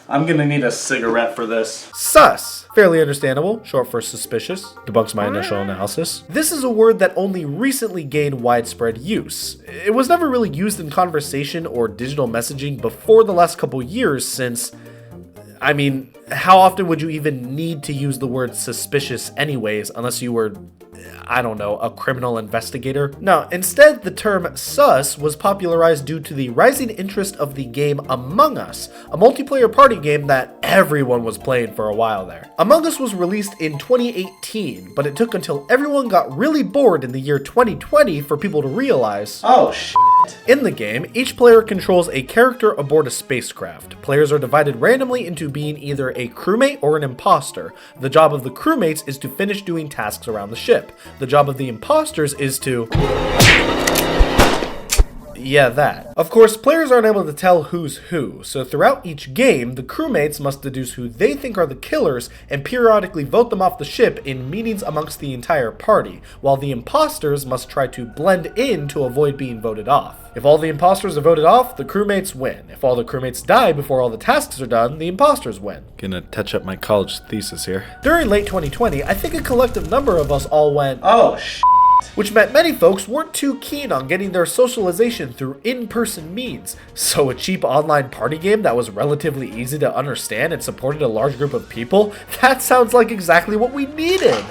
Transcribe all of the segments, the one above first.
I'm gonna need a cigarette for this. Sus. Fairly understandable, short for suspicious, debunks my initial analysis. This is a word that only recently gained widespread use. It was never really used in conversation or digital messaging before the last couple years since, I mean, how often would you even need to use the word suspicious anyways, unless you were, I don't know, a criminal investigator? No, instead, the term sus was popularized due to the rising interest of the game Among Us, a multiplayer party game that everyone was playing for a while there. Among Us was released in 2018, but it took until everyone got really bored in the year 2020 for people to realize, Oh, shit. in the game, each player controls a character aboard a spacecraft. Players are divided randomly into being either a crewmate or an imposter. The job of the crewmates is to finish doing tasks around the ship. The job of the imposters is to... yeah, that. Of course, players aren't able to tell who's who, so throughout each game, the crewmates must deduce who they think are the killers and periodically vote them off the ship in meetings amongst the entire party, while the imposters must try to blend in to avoid being voted off. If all the imposters are voted off, the crewmates win. If all the crewmates die before all the tasks are done, the imposters win. Gonna touch up my college thesis here. During late 2020, I think a collective number of us all went, Oh, shit. which meant many folks weren't too keen on getting their socialization through in-person means. So a cheap online party game that was relatively easy to understand and supported a large group of people, that sounds like exactly what we needed.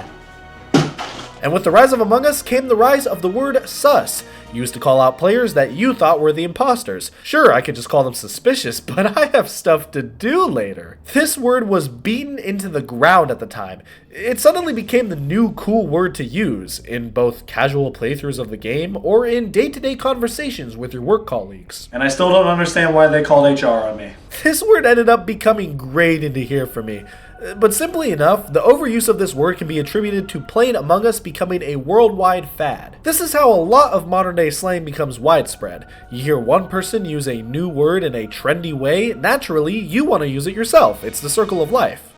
And with the rise of Among Us came the rise of the word sus, used to call out players that you thought were the imposters. Sure, I could just call them suspicious, but I have stuff to do later. This word was beaten into the ground at the time. It suddenly became the new cool word to use, in both casual playthroughs of the game or in day-to-day conversations with your work colleagues. And I still don't understand why they called HR on me. This word ended up becoming great into here for me. But simply enough, the overuse of this word can be attributed to playing Among Us becoming a worldwide fad. This is how a lot of modern day slang becomes widespread. You hear one person use a new word in a trendy way, naturally you want to use it yourself. It's the circle of life.